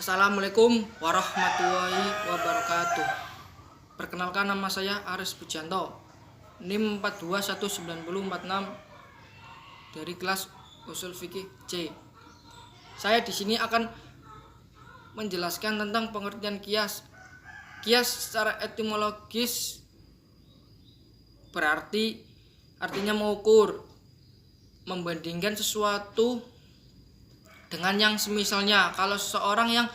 Assalamualaikum warahmatullahi wabarakatuh. Perkenalkan, nama saya Aris Pujanto, NIM 421946 dari kelas Usul Fikih C. Saya di sini akan menjelaskan tentang pengertian kias. Kias secara etimologis artinya mengukur, membandingkan sesuatu dengan yang semisalnya. Kalau seseorang yang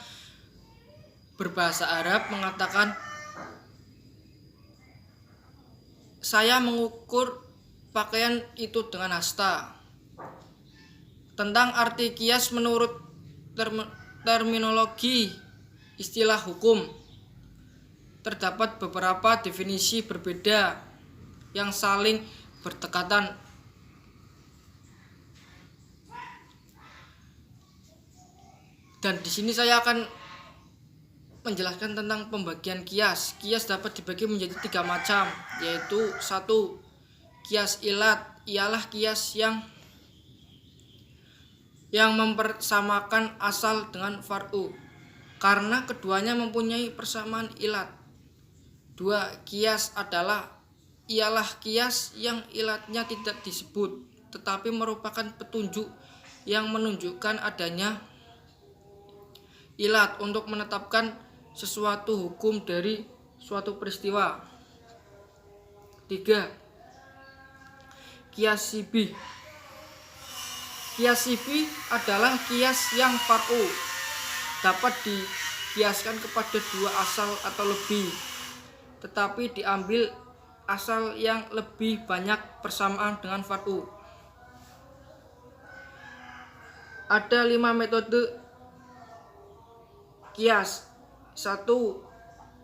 berbahasa Arab mengatakan saya mengukur pakaian itu dengan hasta. Tentang arti kias menurut terminologi istilah hukum, terdapat beberapa definisi berbeda yang saling berdekatan. Dan di sini saya akan menjelaskan tentang pembagian kias. Kias dapat dibagi menjadi 3 macam, yaitu 1. Kias ilat, ialah kias yang mempersamakan asal dengan far'u karena keduanya mempunyai persamaan ilat. 2. Kias ialah kias yang ilatnya tidak disebut tetapi merupakan petunjuk yang menunjukkan adanya ilat untuk menetapkan sesuatu hukum dari suatu peristiwa. 3. Kias sibih. Kias sibih adalah kias yang far'u, dapat dikiaskan kepada 2 asal atau lebih, tetapi diambil asal yang lebih banyak persamaan dengan far'u. Ada 5 metode kias. 1.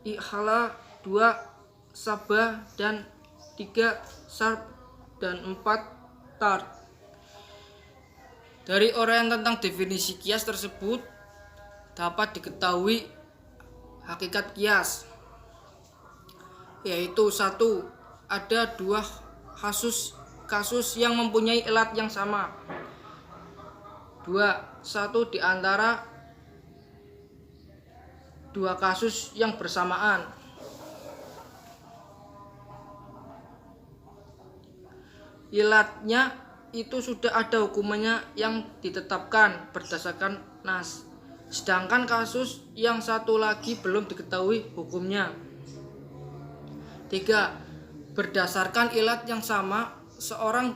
Ikhala, 2. Sabah, dan 3. Sarf, dan 4. Tard. Dari uraian tentang definisi kias tersebut dapat diketahui hakikat kias, yaitu 1. Ada 2 kasus yang mempunyai ilat yang sama. 2. 1 di antara 2 kasus yang bersamaan. Ilatnya itu sudah ada hukumannya yang ditetapkan berdasarkan nas, sedangkan kasus yang satu lagi belum diketahui hukumnya. 3. Berdasarkan ilat yang sama, seorang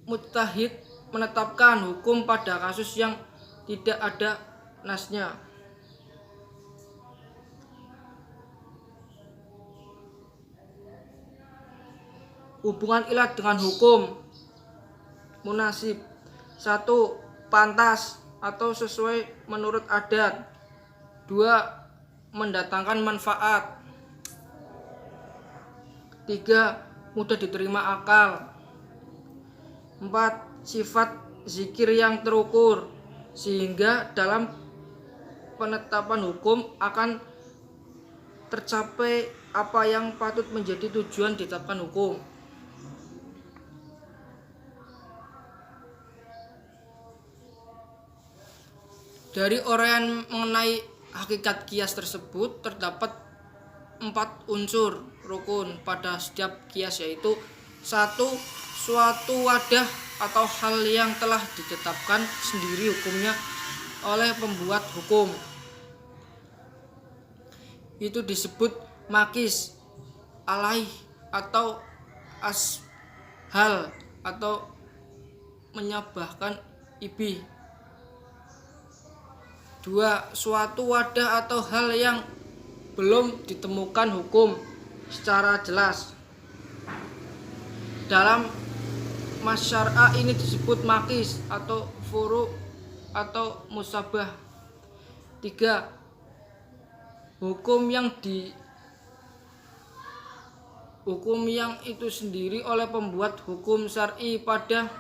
mujtahid menetapkan hukum pada kasus yang tidak ada nasnya. Hubungan ilat dengan hukum munasib. 1. Pantas atau sesuai menurut adat. 2. Mendatangkan manfaat. 3. Mudah diterima akal. 4. Sifat zikir yang terukur, sehingga dalam penetapan hukum akan tercapai apa yang patut menjadi tujuan ditetapkan hukum. Dari uraian mengenai hakikat kias tersebut terdapat 4 unsur rukun pada setiap kias, yaitu 1. Suatu wadah atau hal yang telah ditetapkan sendiri hukumnya oleh pembuat hukum, itu disebut makis alaih atau ashal atau menyabahkan ibih. 2. Suatu wadah atau hal yang belum ditemukan hukum secara jelas. Dalam masyarakat ini disebut makis atau furu atau musabah. 3. Hukum yang itu sendiri oleh pembuat hukum syar'i pada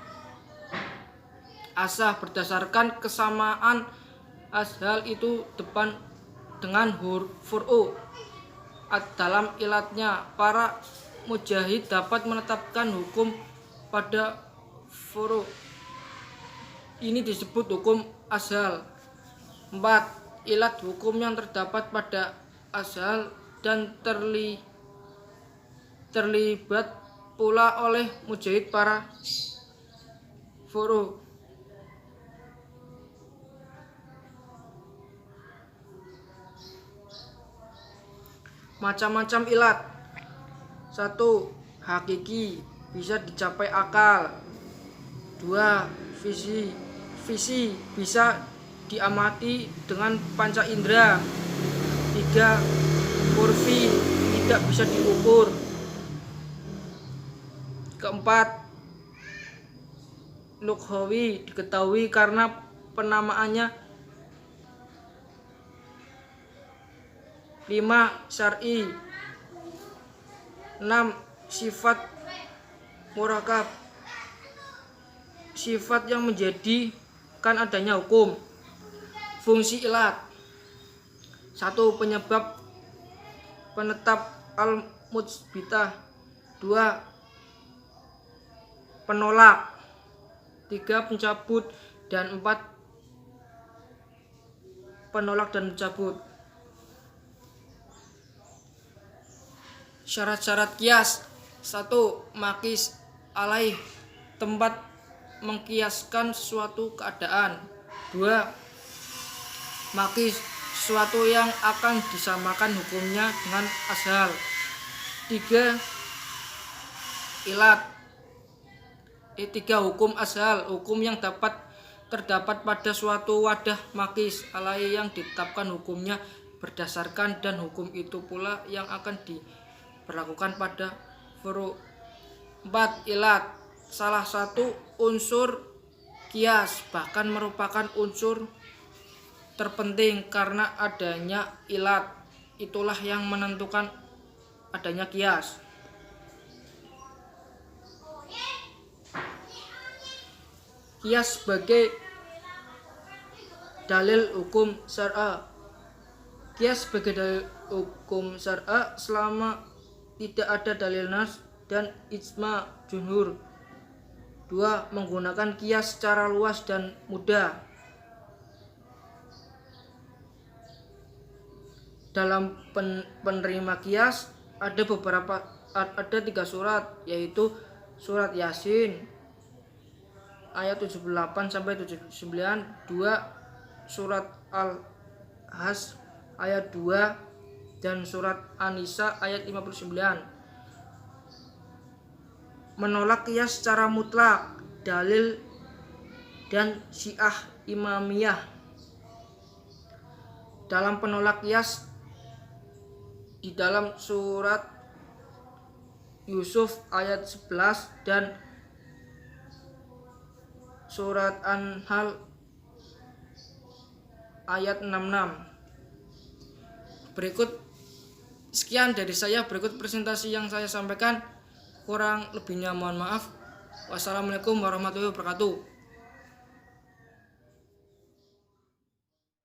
asah berdasarkan kesamaan ashal itu depan dengan fur'u. Dalam ilatnya, para mujahid dapat menetapkan hukum pada furu'. Ini disebut hukum ashal. 4. ilat hukum yang terdapat pada asal dan terlibat pula oleh mujtahid para furu'. Macam-macam ilat. 1. Hakiki, bisa dicapai akal. 2. Visi bisa diamati dengan panca indera. 3. Urfi, tidak bisa diukur. Keempat, lughawi, diketahui karena penamaannya. 5. Syar'i. 6. Sifat murakab, sifat yang menjadikan adanya hukum. Fungsi ilat. 1. Penyebab penetap al-mutsbitah. 2. Penolak. 3. Pencabut. Dan 4. Penolak dan pencabut. Syarat-syarat kias. 1. Makis alaih, tempat mengkiaskan suatu keadaan. 2. Makis, sesuatu yang akan disamakan hukumnya dengan asal. 3. Ilat. 3. Hukum asal, hukum yang terdapat pada suatu wadah makis alaih yang ditetapkan hukumnya berdasarkan, dan hukum itu pula yang akan diberlakukan pada furu'. 4. Ilat, salah satu unsur kias, bahkan merupakan unsur terpenting, karena adanya ilat itulah yang menentukan adanya kias. Kias sebagai dalil hukum syar'a. Kias sebagai dalil hukum syar'a selama tidak ada dalil nas dan ijma jumhur. 2. Menggunakan kias secara luas dan mudah. Dalam penerima kias ada 3 surat, yaitu surat Yasin ayat 78 sampai 79, 2 surat Al-Has ayat 2, dan surat An-Nisa ayat 59. Menolak kias secara mutlak, dalil dan Syiah Imamiyah. Dalam penolak kias di dalam surat Yusuf ayat 11 dan surat An-Nahl ayat 66. Sekian dari saya, berikut presentasi yang saya sampaikan. Kurang lebihnya mohon maaf. Wassalamualaikum warahmatullahi wabarakatuh.